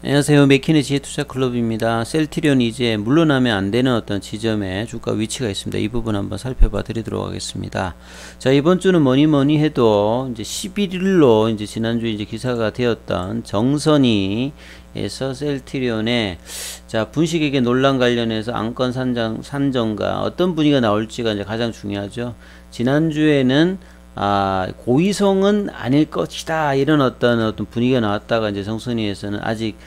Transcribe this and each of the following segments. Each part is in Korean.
안녕하세요. 맥키네 지혜투자클럽입니다. 셀트리온이 이제 물러나면 안 되는 어떤 지점에 주가 위치가 있습니다. 이 부분 한번 살펴봐 드리도록 하겠습니다. 자, 이번 주는 뭐니 해도 이제 11일로 이제 지난주 이제 기사가 되었던 정선이 에서 셀트리온의 자, 분식회계 논란 관련해서 안건 산정과 어떤 분위기가 나올지가 이제 가장 중요하죠. 지난주에는 고의성은 아닐 것이다 이런 어떤 분위기가 나왔다가 이제 정선이에서는 아직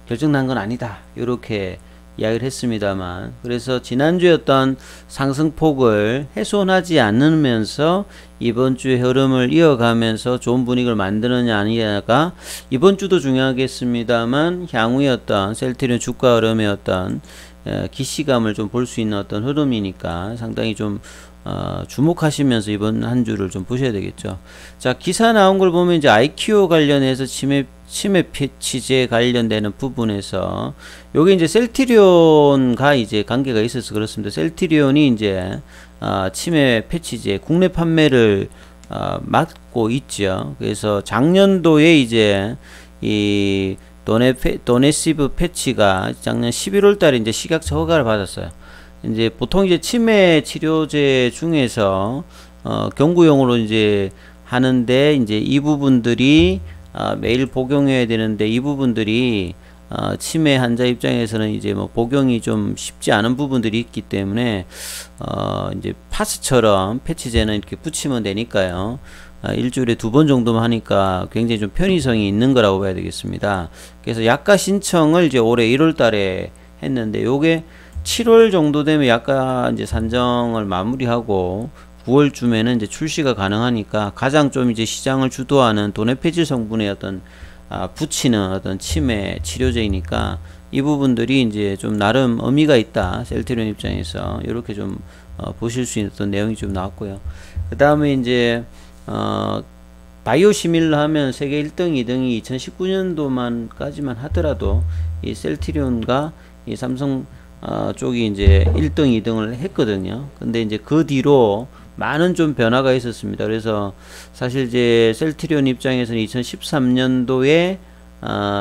결정난 건 아니다 이렇게 이야기를 했습니다만, 그래서 지난주에 어떤 상승폭을 훼손하지 않으면서 이번 주의 흐름을 이어가면서 좋은 분위기를 만드느냐 아니냐가 이번 주도 중요하겠습니다만 향후의 어떤 셀트리온 주가 흐름의 어떤 기시감을 좀 볼 수 있는 어떤 흐름이니까 상당히 좀 주목하시면서 이번 한 주를 좀 보셔야 되겠죠. 자, 기사 나온 걸 보면 이제 IQ 관련해서 치매 패치제 관련되는 부분에서 요게 이제 셀트리온과 이제 관계가 있어서 그렇습니다. 셀트리온이 이제 치매 패치제 국내 판매를 맡고 있죠. 그래서 작년도에 이제 이 도네시브 패치가 작년 11월 달에 이제 식약처 허가를 받았어요. 이제 보통 이제 치매 치료제 중에서 경구용으로 이제 하는데 이제 이 부분들이 매일 복용해야 되는데 이 부분들이 치매 환자 입장에서는 이제 뭐 복용이 좀 쉽지 않은 부분들이 있기 때문에 이제 파스처럼 패치제는 이렇게 붙이면 되니까요. 일주일에 2번 정도만 하니까 굉장히 좀 편의성이 있는 거라고 봐야 되겠습니다. 그래서 약가 신청을 이제 올해 1월 달에 했는데 요게 7월 정도 되면 약간 이제 산정을 마무리하고 9월쯤에는 이제 출시가 가능하니까 가장 좀 이제 시장을 주도하는 도네페질 성분의 어떤 붙이는 어떤 치매 치료제이니까 이 부분들이 이제 좀 나름 의미가 있다. 셀트리온 입장에서 이렇게 좀 보실 수 있는 어떤 내용이 좀 나왔고요. 그 다음에 이제 바이오시밀러 하면 세계 1등, 2등이 2019년도만까지만 하더라도 이 셀트리온과 이 삼성 쪽이 이제 1등, 2등을 했거든요. 근데 이제 그 뒤로 많은 좀 변화가 있었습니다. 그래서 사실 이제 셀트리온 입장에서는 2013년도에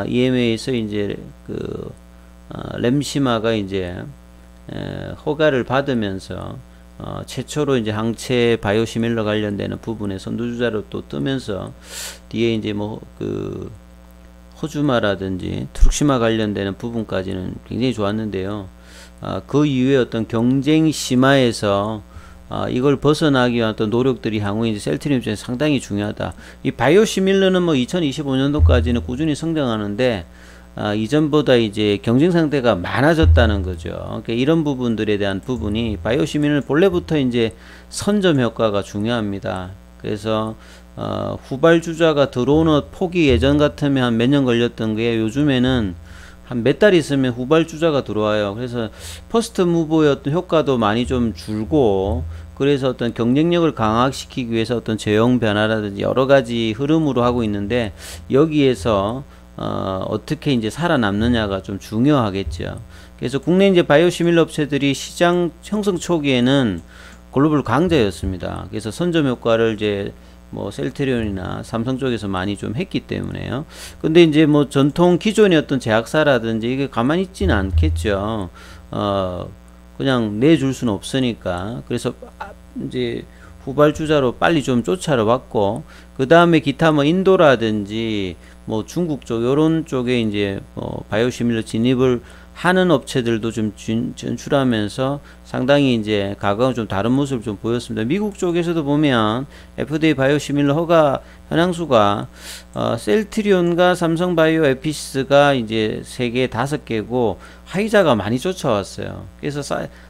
EMA에서 이제 그 램시마가 이제 허가를 받으면서 최초로 이제 항체 바이오시밀러 관련되는 부분에 선두주자로 또 뜨면서 뒤에 이제 뭐 그 호주마라든지 트룩시마 관련되는 부분까지는 굉장히 좋았는데요. 그 이후에 어떤 경쟁 심화에서 이걸 벗어나기 위한 어떤 노력들이 향후에 이제 셀트리온 입장에서 상당히 중요하다. 이 바이오시밀러는 뭐 2025년도까지는 꾸준히 성장하는데 이전보다 이제 경쟁 상대가 많아졌다는 거죠. 그러니까 이런 부분들에 대한 부분이 바이오시밀러 본래부터 이제 선점 효과가 중요합니다. 그래서 후발 주자가 들어오는 폭이 예전 같으면 한 몇 년 걸렸던 게 요즘에는 한 몇 달 있으면 후발 주자가 들어와요. 그래서 퍼스트 무버의 어떤 효과도 많이 좀 줄고, 그래서 어떤 경쟁력을 강화시키기 위해서 어떤 제형 변화라든지 여러 가지 흐름으로 하고 있는데, 여기에서 어떻게 이제 살아남느냐가 좀 중요하겠죠. 그래서 국내 이제 바이오시밀러 업체들이 시장 형성 초기에는 글로벌 강자였습니다. 그래서 선점 효과를 이제 뭐 셀트리온이나 삼성 쪽에서 많이 좀 했기 때문에요. 근데 이제 뭐 전통 기존의 어떤 제약사라든지 이게 가만히 있지는 않겠죠. 그냥 내줄 수는 없으니까. 그래서 이제 후발주자로 빨리 좀 쫓아러 왔고, 그 다음에 기타 뭐 인도라든지 뭐 중국 쪽 요런 쪽에 이제 뭐 바이오시밀러 진입을 하는 업체들도 좀 진출하면서 상당히 이제 과거와 좀 다른 모습을 좀 보였습니다. 미국 쪽에서도 보면 FDA 바이오시밀러 허가 현황수가 셀트리온과 삼성바이오 에피시스가 이제 3개, 5개고 하이자가 많이 쫓아왔어요. 그래서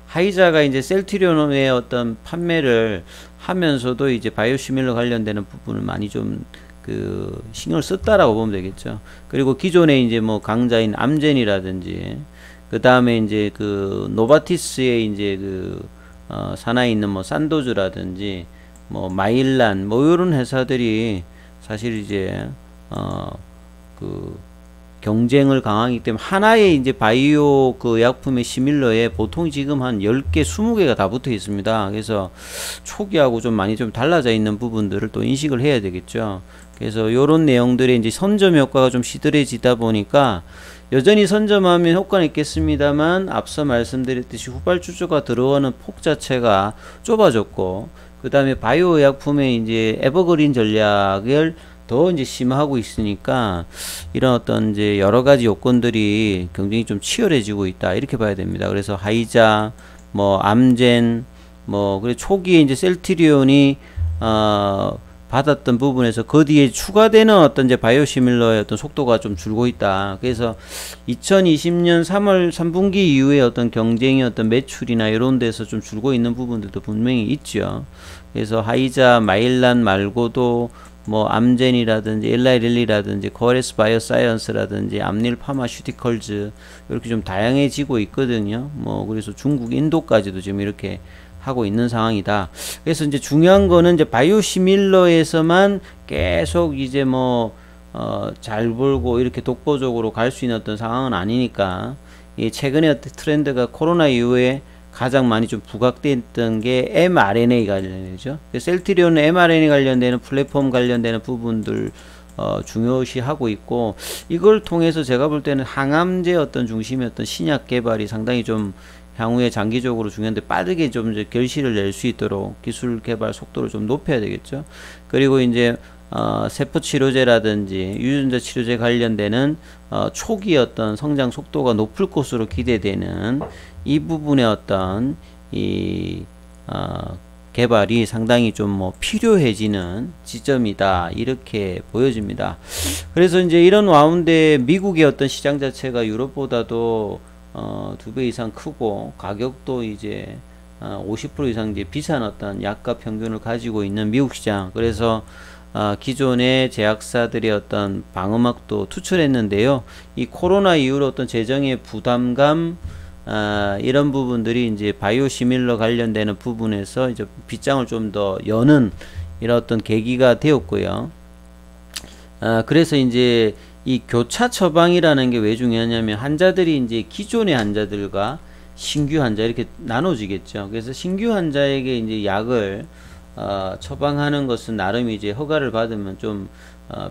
하이자가 이제 셀트리온의 어떤 판매를 하면서도 이제 바이오시밀러 관련되는 부분을 많이 좀 신경을 썼다라고 보면 되겠죠. 그리고 기존에 이제 뭐 강자인 암젠이라든지, 그 다음에 이제 노바티스의 이제 산하에 있는 뭐 산도즈라든지, 뭐 마일란, 뭐 이런 회사들이 사실 이제 경쟁을 강하기 때문에 하나의 이제 바이오 그 의약품의 시밀러에 보통 지금 한 10개, 20개가 다 붙어 있습니다. 그래서 초기하고 좀 많이 좀 달라져 있는 부분들을 또 인식을 해야 되겠죠. 그래서 요런 내용들의 이제 선점 효과가 좀 시들해지다 보니까 여전히 선점하면 효과는 있겠습니다만 앞서 말씀드렸듯이 후발주주가 들어오는 폭 자체가 좁아졌고 그 다음에 바이오 의약품의 이제 에버그린 전략을 더 이제 심화하고 있으니까 이런 어떤 이제 여러 가지 요건들이 경쟁이 좀 치열해지고 있다 이렇게 봐야 됩니다. 그래서 하이자, 뭐 암젠, 뭐 그리고 초기에 이제 셀트리온이 받았던 부분에서 그 뒤에 추가되는 어떤 이제 바이오시밀러의 어떤 속도가 좀 줄고 있다. 그래서 2020년 3월 3분기 이후에 어떤 경쟁의 어떤 매출이나 이런 데서 좀 줄고 있는 부분들도 분명히 있죠. 그래서 하이자, 마일란 말고도 뭐 암젠이라든지 엘라이릴리라든지 코레스 바이오사이언스라든지 암닐 파마슈티컬즈 이렇게 좀 다양해지고 있거든요. 뭐 그래서 중국, 인도까지도 지금 이렇게 하고 있는 상황이다. 그래서 이제 중요한 거는 이제 바이오시밀러에서만 계속 이제 뭐 잘 벌고 이렇게 독보적으로 갈 수 있는 어떤 상황은 아니니까 이 최근에 어떤 트렌드가 코로나 이후에 가장 많이 좀 부각됐던 게 mRNA 관련이죠. 셀트리온은 mRNA 관련되는 플랫폼 관련되는 부분들 중요시하고 있고 이걸 통해서 제가 볼 때는 항암제 어떤 중심의 어떤 신약 개발이 상당히 좀 향후에 장기적으로 중요한데 빠르게 좀 이제 결실을 낼 수 있도록 기술 개발 속도를 좀 높여야 되겠죠. 그리고 이제 세포 치료제라든지 유전자 치료제 관련되는 초기 어떤 성장 속도가 높을 것으로 기대되는 이 부분의 어떤 이 개발이 상당히 좀 뭐 필요해지는 지점이다 이렇게 보여집니다. 그래서 이제 이런 가운데 미국의 어떤 시장 자체가 유럽보다도 2배 이상 크고 가격도 이제 50% 이상 이제 비싼 어떤 약값 평균을 가지고 있는 미국 시장. 그래서 기존의 제약사들의 어떤 방어막도 투철했는데요. 이 코로나 이후로 어떤 재정의 부담감 이런 부분들이 이제 바이오시밀러 관련되는 부분에서 이제 빗장을 좀 더 여는 이런 어떤 계기가 되었고요. 그래서 이제 이 교차 처방이라는 게 왜 중요하냐면 환자들이 이제 기존의 환자들과 신규 환자 이렇게 나눠지겠죠. 그래서 신규 환자에게 이제 약을 처방하는 것은 나름 이제 허가를 받으면 좀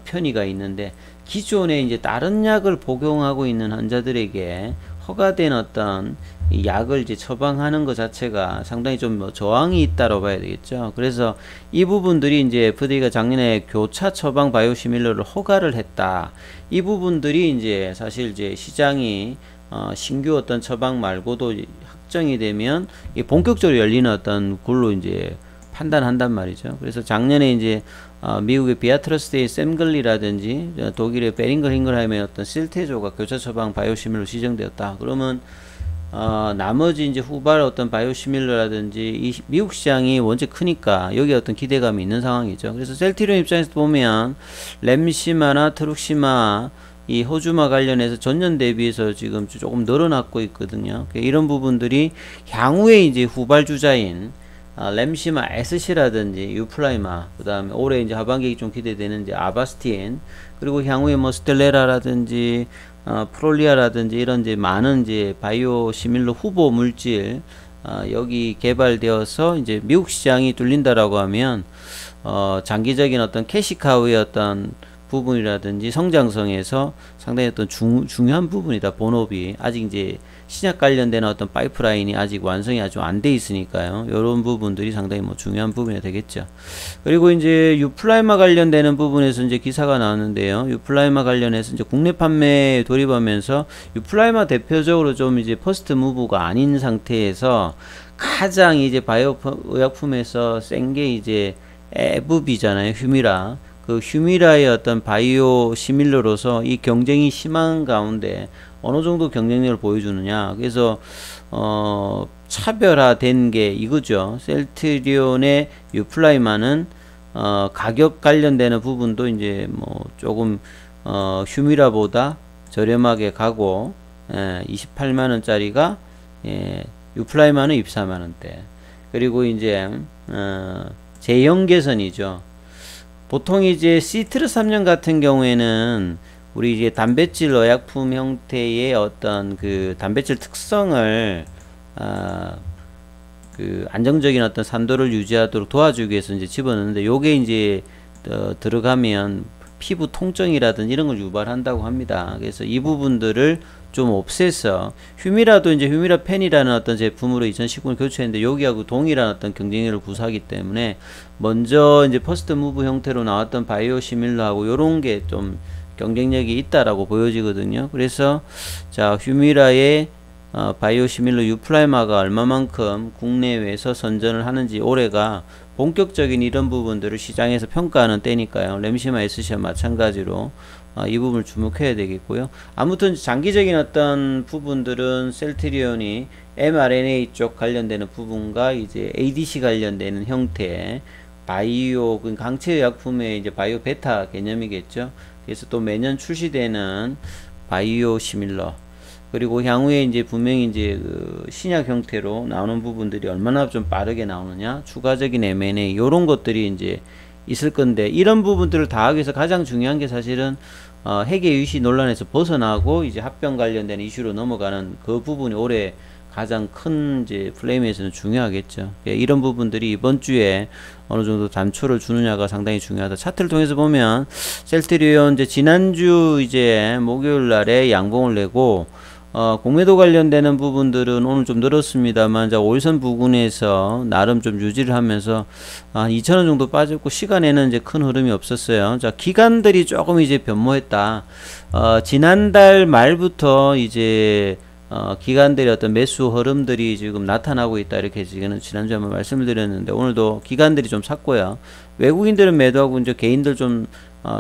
편의가 있는데 기존에 이제 다른 약을 복용하고 있는 환자들에게 허가된 어떤 이 약을 이제 처방하는 것 자체가 상당히 좀 뭐 저항이 있다고 봐야 되겠죠. 그래서 이 부분들이 이제 FDA가 작년에 교차 처방 바이오시밀러를 허가를 했다. 이 부분들이 이제 사실 이제 시장이 신규 어떤 처방 말고도 확정이 되면 이 본격적으로 열리는 어떤 걸로 이제 판단한단 말이죠. 그래서 작년에 이제 미국의 비아트러스테이 샘글리라든지 독일의 베링거 힝글하임의 어떤 실테조가 교차 처방 바이오시밀러 지정되었다. 그러면 나머지 이제 후발 어떤 바이오시밀러라든지 이 미국 시장이 원체 크니까 여기에 어떤 기대감이 있는 상황이죠. 그래서 셀트리온 입장에서 보면 렘시마나 트룩시마 이 호주마 관련해서 전년 대비해서 지금 조금 늘어났고 있거든요. 이런 부분들이 향후에 이제 후발 주자인 렘시마 SC라든지 유플라이마, 그 다음에 올해 이제 하반기에 좀 기대되는 이제 아바스틴, 그리고 향후에 뭐 스텔레라라든지 프롤리아라든지 이런 이제 많은 이제 바이오 시밀러 후보 물질 여기 개발되어서 이제 미국 시장이 뚫린다라고 하면 장기적인 어떤 캐시카우의 어떤 부분이라든지 성장성에서 상당히 어떤 중요한 부분이다. 본업이 아직 이제 신약 관련된 어떤 파이프라인이 아직 완성이 아주 안 돼 있으니까요. 이런 부분들이 상당히 뭐 중요한 부분이 되겠죠. 그리고 이제 유플라이마 관련되는 부분에서 이제 기사가 나왔는데요. 유플라이마 관련해서 이제 국내 판매에 돌입하면서 유플라이마 대표적으로 좀 이제 퍼스트 무브가 아닌 상태에서 가장 이제 바이오 의약품에서 센 게 이제 에브비잖아요. 휴미라. 그 휴미라의 어떤 바이오 시밀러로서 이 경쟁이 심한 가운데 어느 정도 경쟁력을 보여주느냐. 그래서 차별화된 게 이거죠. 셀트리온의 유플라이마는 가격 관련되는 부분도 이제 뭐 조금 휴미라보다 저렴하게 가고 28만원짜리가 유플라이마는 24만원대. 그리고 이제 제형 개선이죠. 보통 이제 시트르 3년 같은 경우에는 우리 이제 단백질 의약품 형태의 어떤 그 단백질 특성을 그 안정적인 어떤 산도를 유지하도록 도와주기 위해서 이제 집어넣는데, 요게 이제 들어가면 피부 통증이라든 이런 걸 유발한다고 합니다. 그래서 이 부분들을 좀 없애서, 휴미라도 이제 휴미라 펜이라는 어떤 제품으로 2019년 교체했는데, 여기하고 동일한 어떤 경쟁력을 구사하기 때문에 먼저 이제 퍼스트 무브 형태로 나왔던 바이오 시밀러하고 요런 게 좀 경쟁력이 있다라고 보여지거든요. 그래서 자, 휴미라의 바이오 시밀러 유플라이마가 얼마만큼 국내외에서 선전을 하는지, 올해가 본격적인 이런 부분들을 시장에서 평가하는 때니까요. 램시마 SC와 마찬가지로 이 부분을 주목해야 되겠고요. 아무튼 장기적인 어떤 부분들은 셀트리온이 mRNA 쪽 관련되는 부분과 이제 ADC 관련되는 형태 바이오 강체의약품의 이제 바이오 베타 개념이겠죠. 그래서 또 매년 출시되는 바이오 시밀러, 그리고 향후에 이제 분명히 이제 그 신약 형태로 나오는 부분들이 얼마나 좀 빠르게 나오느냐, 추가적인 M&A 요런 것들이 이제 있을 건데, 이런 부분들을 다 하기 위해서 가장 중요한 게 사실은 핵의 유시 논란에서 벗어나고 이제 합병 관련된 이슈로 넘어가는 그 부분이 올해 가장 큰 이제 플레임에서는 중요하겠죠. 이런 부분들이 이번 주에 어느 정도 단초를 주느냐가 상당히 중요하다. 차트를 통해서 보면 셀트리온 이제 지난주 이제 목요일 날에 양봉을 내고 공매도 관련되는 부분들은 오늘 좀 늘었습니다만, 자, 5일선 부근에서 나름 좀 유지를 하면서 2,000원 정도 빠졌고, 시간에는 이제 큰 흐름이 없었어요. 자, 기관들이 조금 이제 변모했다. 지난달 말부터 이제 기관들의 어떤 매수 흐름들이 지금 나타나고 있다, 이렇게 지금 지난주에 한번 말씀을 드렸는데, 오늘도 기관들이 좀 샀고요. 외국인들은 매도하고 이제 개인들 좀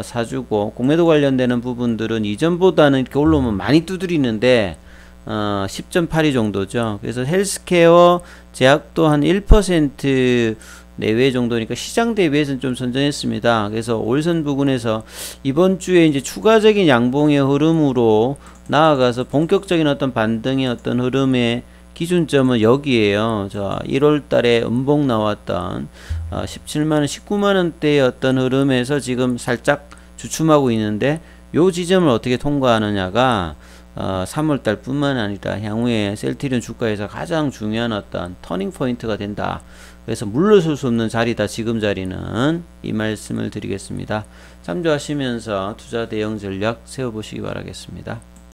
사주고, 공매도 관련되는 부분들은 이전보다는 이렇게 올라오면 많이 두드리는데 10.82 정도죠. 그래서 헬스케어 제약도 한 1% 내외 정도니까 시장 대비해서는 좀 선전했습니다. 그래서 5일선 부근에서 이번 주에 이제 추가적인 양봉의 흐름으로 나아가서 본격적인 어떤 반등의 어떤 흐름의 기준점은 여기에요. 자, 1월 달에 음봉 나왔던 17만원, 19만원대의 어떤 흐름에서 지금 살짝 주춤하고 있는데, 요 지점을 어떻게 통과하느냐가 3월달 뿐만 아니라 향후에 셀트리온 주가에서 가장 중요한 어떤 터닝 포인트가 된다. 그래서 물러설 수 없는 자리다, 지금 자리는. 이 말씀을 드리겠습니다. 참조하시면서 투자 대응 전략 세워보시기 바라겠습니다.